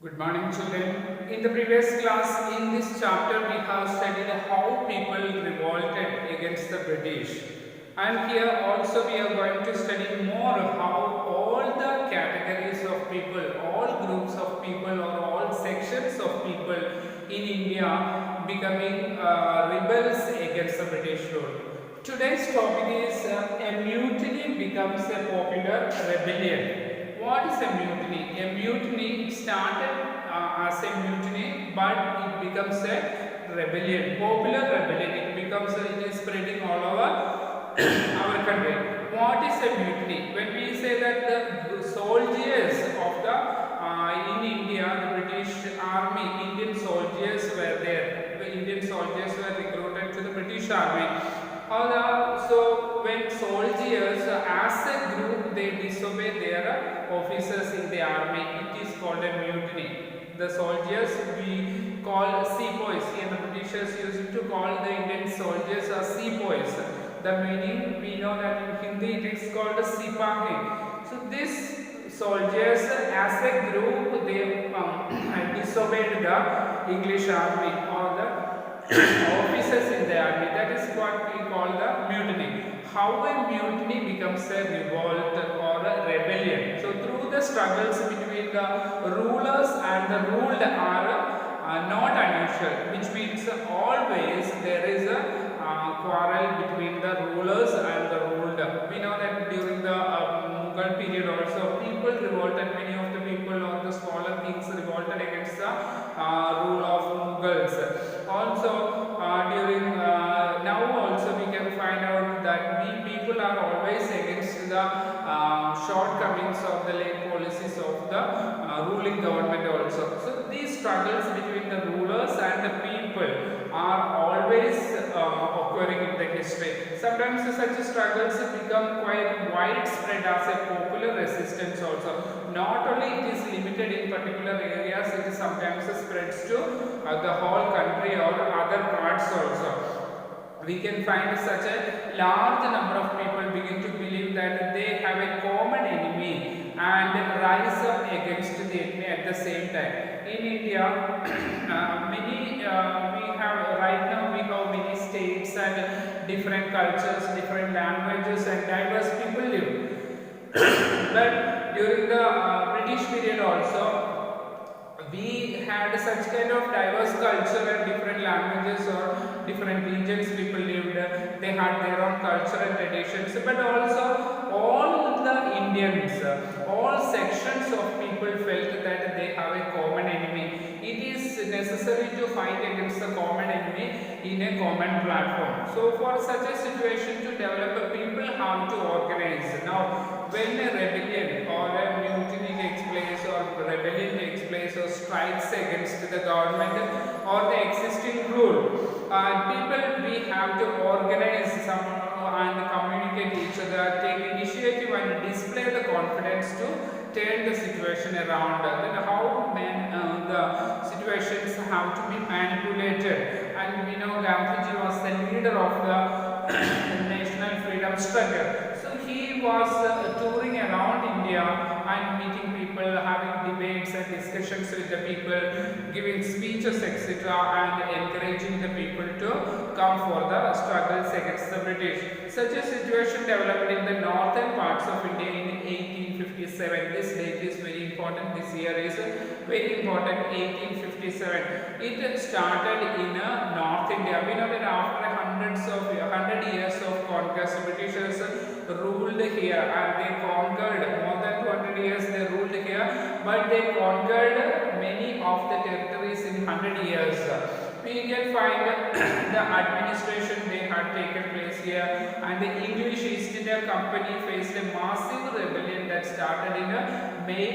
Good morning, children. In the previous class, in this chapter, we have studied how people revolted against the British. And here also we are going to study more how all the categories of people, all groups of people or all sections of people in India becoming rebels against the British rule. Today's topic is a mutiny becomes a popular rebellion. What is a mutiny? A mutiny started as a mutiny, but it becomes a rebellion, popular rebellion. It is spreading all over our country. What is a mutiny? When we say that the soldiers of the in India, the British army, Indian soldiers were there. The Indian soldiers were recruited to the British army. So when soldiers as a group they disobey their officers in the army, it is called a mutiny. The soldiers we call sepoys, and the Britishers used to call the Indian soldiers as sepoys. The meaning we know that in Hindi it is called sipahi. So these soldiers as a group they disobeyed the English army or the officers in the army. That is what we call the mutiny. How a mutiny becomes a revolt or a rebellion. So through the struggles between the rulers and the ruled are not unusual, which means always there is a quarrel between the rulers and the ruled. We know that during the Mughal period also people revolted, many of the people or the smaller kings revolted against the rule of Mughals. Also during now also we can find out that we people are always against the shortcomings of the late policies of the ruling government also. So these struggles between the rulers and the people are always occurring in the history. Sometimes such struggles become quite widespread as a popular resistance also. Not only it is limited in particular areas, it is sometimes spreads to the whole country or other parts also. We can find such a large number of people begin to believe that they have a common enemy and rise up against the enemy at the same time. In India, we have right now we have many states and different cultures, different languages, and diverse people live. But during the British period also, we had such kind of diverse culture and different languages or different regions people lived. They had their own culture and traditions, but also all the Indians, all sections of people felt that they have a common enemy. It is necessary to fight against the common enemy in a common platform. So for such a situation to develop, people have to organize. Now when a rebellion or a mutiny takes place or rebellion takes place or strikes against the government or the existing rule, people we have to organize some and communicate each other, take initiative and display the confidence to turn the situation around. Then how the situations have to be manipulated, and we know Gandhiji was the leader of the national freedom struggle. So he was touring around India and meeting people, having debates and discussions with the people, giving speeches etc. and encouraging the people to come for the struggles against the British. Such a situation developed in the northern parts of India in 1857. This date is very important. This year is very important. 1857. It started in North India. We know that after 100 years of conquest, Britishers ruled here and they conquered more than 200 years. They ruled here, but they conquered many of the territories in 100 years. We can find the administration they had taken place here, and the English East India Company faced a massive rebellion that started in May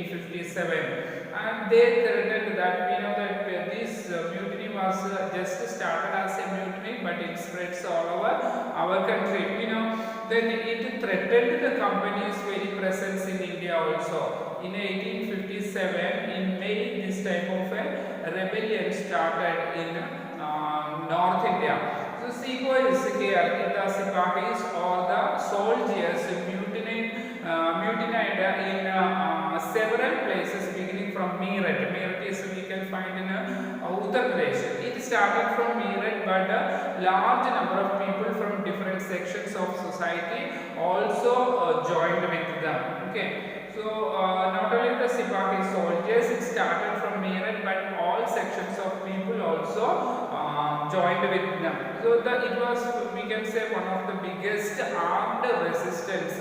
1857, and they threatened that we know that this mutiny was just started as a mutiny, but it spreads all over our country. You know, then it threatened the company's very presence in India also. In 1857, in May, this type of a rebellion started in North India. So sepoys here, the sipahis or the soldiers mutinied in several places beginning from Meerut. Meerut is we can find in Uttar Pradesh. It started from Meerut, but a large number of people from different sections of society also joined with them. Okay, so not only the Sipahi soldiers, it started from Meerut, but all sections of people also joined with them. So it was, we can say, one of the biggest armed resistance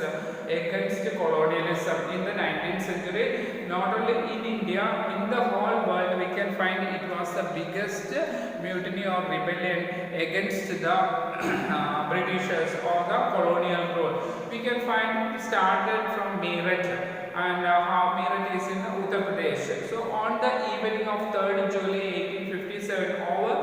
against colonialism in the 19th century. Not only in India, in the whole world, we can find it was the biggest mutiny or rebellion against the Britishers or the colonial rule. We can find started from Meerut, and Meerut is in Uttar Pradesh. So on the evening of 3rd July 1857, over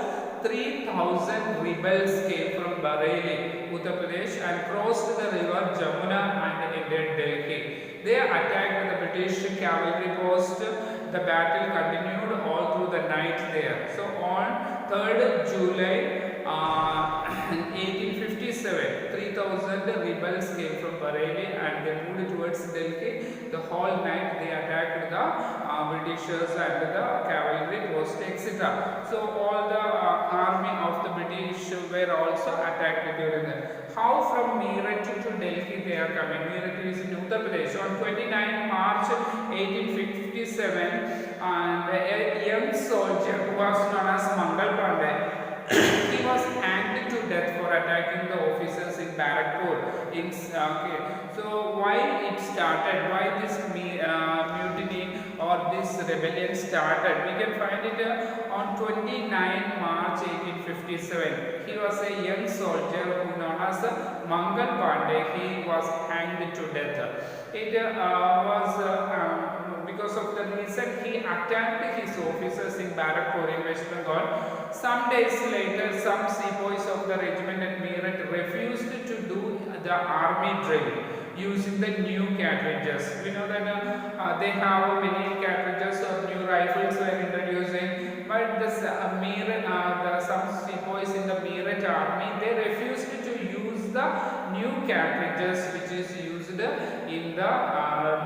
3,000 rebels came from Bareilly, Uttar Pradesh, and crossed the river Jamuna and entered Delhi. They attacked the British cavalry post. The battle continued all through the night there. So on 3rd July 1857, 3,000 rebels came from Bareilly and they moved towards Delhi. The whole night they attacked the Britishers and the cavalry post, etc. So all the army of the British were also attacked during that. How from Meerut to Delhi they are coming? Meerut is in Uttar Pradesh. On 29 March 1857, and a young soldier who was known as Mangal Pandey, he was hanged to death for attacking the officers in Barakpur. So why it started? Why this mutiny or this rebellion started? We can find it on 29 March 1857. He was a young soldier who known as Mangal Pandey. He was hanged to death. It was because of the reason he attacked his officers in Barakpur in West Bengal. Some days later, some sepoys of the regiment at Meerut refused to do the army drill using the new cartridges. We know that they have many cartridges or new rifles were introducing, but the some sepoys in the Meerut army, they refused to use the new cartridges which is used in the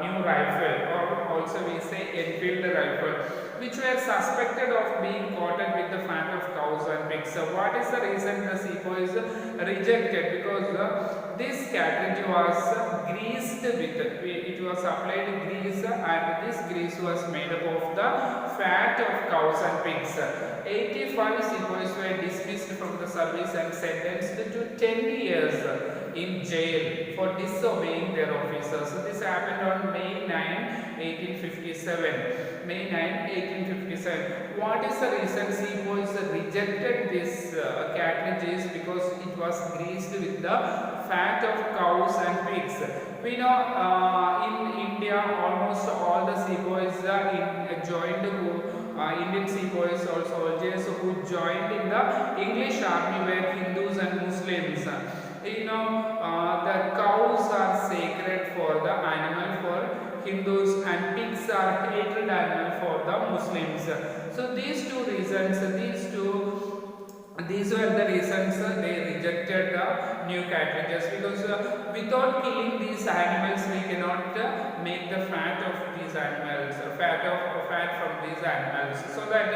new rifle, or also we say Enfield rifle, which were suspected of being coated with the fat of cows and pigs. So what is the reason the sepoys rejected? Because this cartridge was greased with, it was applied grease, and this grease was made up of the fat of cows and pigs. 85 sepoys were dismissed from the service and sentenced to 10 years in jail for disobeying their officers. So this happened on May 9, 1857. May 9, 1857. What is the reason sepoys rejected this cartridges? Because it was greased with the fat of cows and pigs. We know in India almost all the sepoys joined Indian sepoys or soldiers who joined in the English army were Hindus and Muslims. You know, the cows are sacred for the animal for Hindus and pigs are hated animal for the Muslims. So these two reasons, these were the reasons they rejected the new cartridges, because without killing these animals we cannot make the fat of these animals, fat from these animals. So that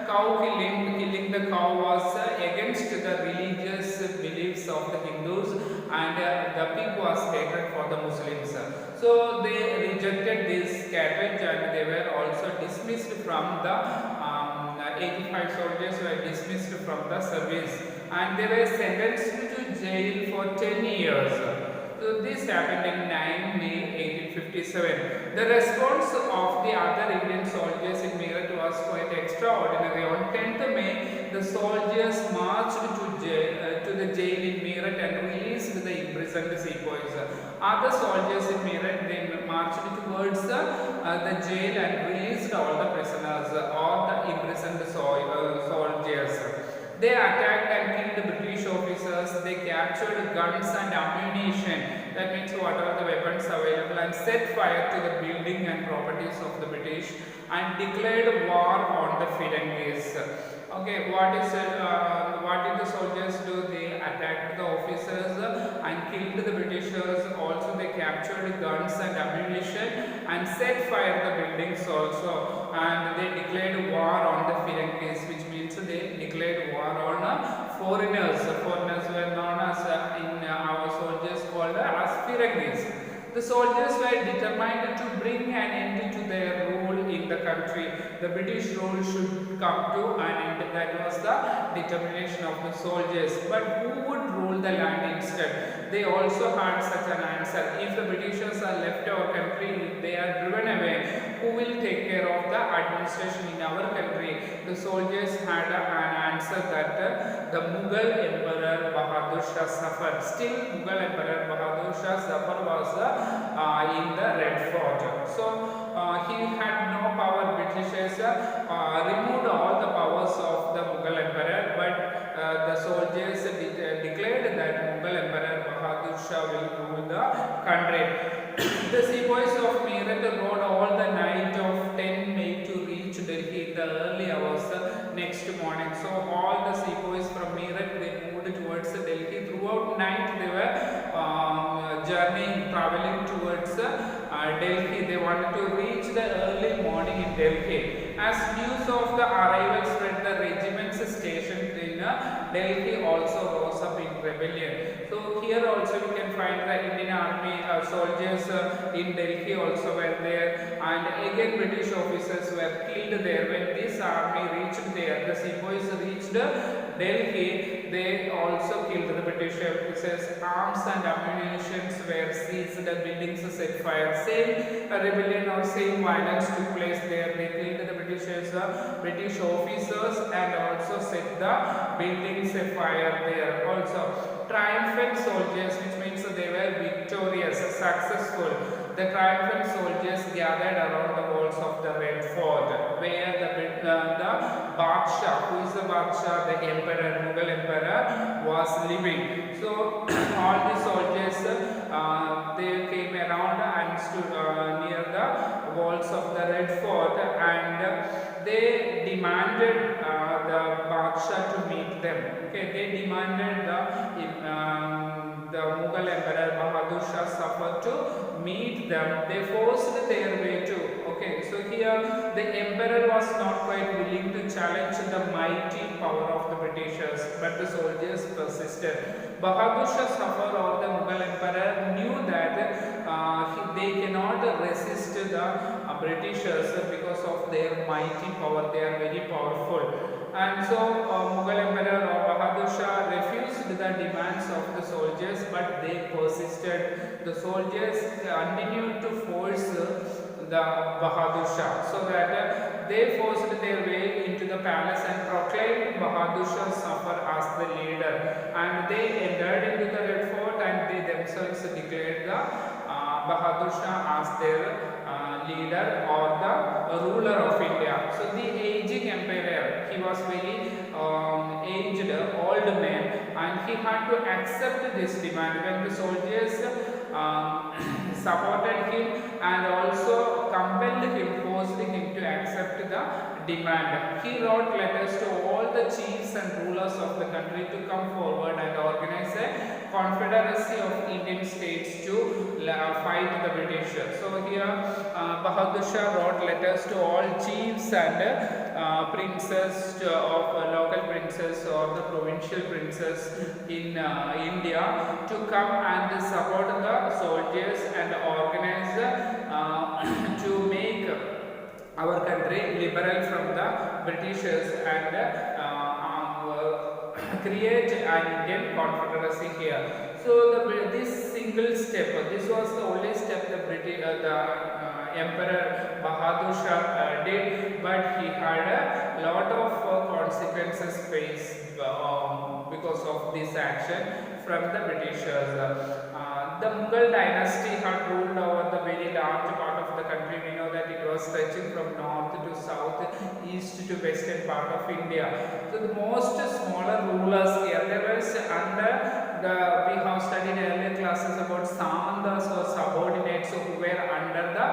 killing the cow was against the religious beliefs of the Hindus, and the pig was hated for the Muslims. So they rejected this cartridge and they were also dismissed from the 85 soldiers were dismissed from the service and they were sentenced to jail for 10 years. So this happened in 9 May 1857. The response of the other Indian soldiers in Meerut was quite extraordinary. On 10th May, the soldiers marched to the jail in Meerut and released the imprisoned sepoys. Other soldiers in Meerut then marched towards the jail and released all the prisoners or the imprisoned soldiers. They attacked and killed British officers. They captured guns and ammunition, that means whatever the weapons available, and set fire to the building and properties of the British and declared war on the Firangis. Okay, what did the soldiers do? They attacked the officers and killed the Britishers. Also, they captured guns and ammunition and set fire the buildings also. And they declared war on the Firangis, which means they declared war on foreigners. Foreigners were known as in our soldiers called as Firangis. The soldiers were determined to bring an end to their rule in the country. The British rule should come to an end. That was the determination of the soldiers. But who would rule the land instead? They also had such an answer. If the Britishers are left our country, they are driven away, who will take care of the administration in our country? The soldiers had an answer that the Mughal Emperor Bahadur Shah Zafar. Still, Mughal Emperor Bahadur Shah Zafar was in the Red Fort. So he had no power. Britishers removed all the powers of the Mughal Emperor, but the soldiers declared that Mughal Emperor Bahadur Shah will rule the country. The sepoys of Meerut rode all the night of 10 May to reach Delhi in the early hours next morning. So all the sepoys from Meerut, they moved towards Delhi. Throughout night they were journeying, traveling towards Delhi. They wanted to reach the early morning in Delhi. As news of the arrival spread, the regiments stationed in Delhi also rose up in rebellion. So here also we can find the Indian army soldiers in Delhi also were there, and again British officers were killed there. When this army reached there, the sepoys reached Delhi, they also killed the British officers. Arms and ammunition were seized, the buildings set fire. Same rebellion or same violence took place there. They killed the British officers and also set the buildings afire there. Also, triumphant soldiers, which means they were victorious, successful. The triumphant soldiers gathered around the walls of the Red Fort, where the Badshah, who is the Badshah, the emperor, Mughal emperor, was living. So all the soldiers they came around and stood near the walls of the Red Fort, and they demanded the Badshah to meet them. Okay, they demanded the Mughal emperor Bahadur Shah Zafar to meet them. They forced their way to. Okay, so here the emperor was not quite willing to challenge the mighty power of the Britishers, but the soldiers persisted. Bahadur Shah Zafar or the Mughal emperor knew that they cannot resist the Britishers because of their mighty power. They are very powerful. And so Mughal Emperor Bahadur Shah refused the demands of the soldiers, but they persisted. The soldiers continued to force the Bahadur Shah, so that they forced their way into the palace and proclaimed Bahadur Shah Zafar as the leader. And they entered into the Red Fort and they themselves declared the Bahadur Shah as their leader or the ruler of India. So the aging emperor, he was very aged, old man, and he had to accept this demand. When the soldiers supported him and also compelled him, forced him to accept the demand. He wrote letters to all the chiefs and rulers of the country to come forward and organize a confederacy of Indian states to fight the British. So here Bahadur Shah wrote letters to all chiefs and princes of local princes or the provincial princes in India to come and support the soldiers and organize to make our country liberal from the Britishers and create an Indian confederacy here. So this single step, this was the only step the Emperor Bahadur Shah did, but he had a lot of consequences faced because of this action from the Britishers. The Mughal dynasty had ruled over the very large part of the country. We know that it was stretching from north to south, east to western part of India. So the most smaller rulers here, there was under we have studied earlier classes about Samantas or subordinates who were under the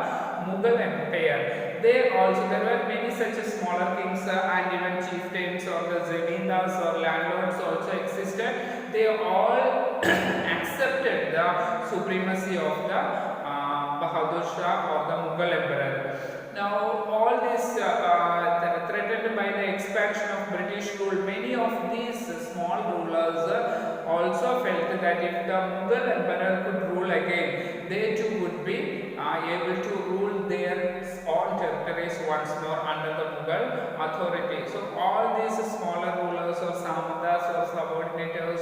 Mughal Empire. There were many such smaller smaller kings and even chieftains or the zemindars or landlords also existed. They all accepted the supremacy of the Bahadur Shah or the Mughal emperor. Now, all this threatened by the expansion of British rule, many of these small rulers also felt that if the Mughal emperor could rule again, they too would be able to rule their own territories once more under the Mughal authority. So, all these smaller rulers or samandas or subordinators,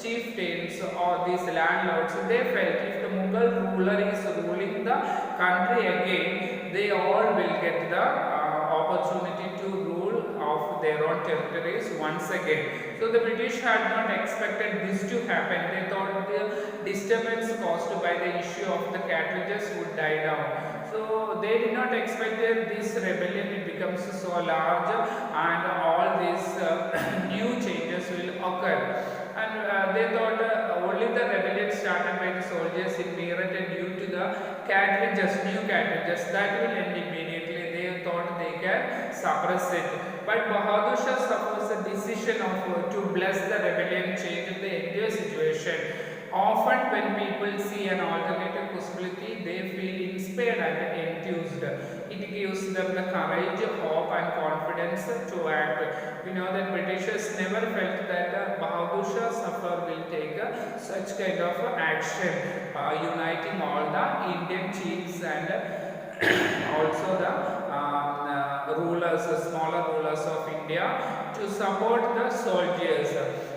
chieftains or these landlords, they felt if the Mughal ruler is ruling the country again, they all will get the opportunity to rule of their own territories once again. So the British had not expected this to happen. They thought the disturbance caused by the issue of the cartridges would die down. So they did not expect that this rebellion it becomes so large and all these new changes will occur. And they thought only the rebellion started by the soldiers in Meerut due to the cartridges, new cartridges, that will end immediately. They thought they can suppress it. But Bahadur Shah supposed the decision of to bless the rebellion changed the entire situation. Often when people see an alternative possibility, they feel inspired and enthused. It gives them the courage, hope and confidence to act. We know that Britishers never felt that Bahadur Shah Zafar will take such kind of action, uniting all the Indian chiefs and also the rulers, smaller rulers of India to support the soldiers.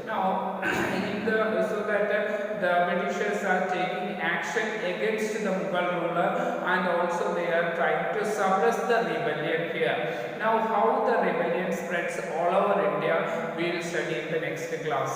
Now, so that the Britishers are taking action against the Mughal ruler and also they are trying to suppress the rebellion here. Now, how the rebellion spreads all over India, we will study in the next class.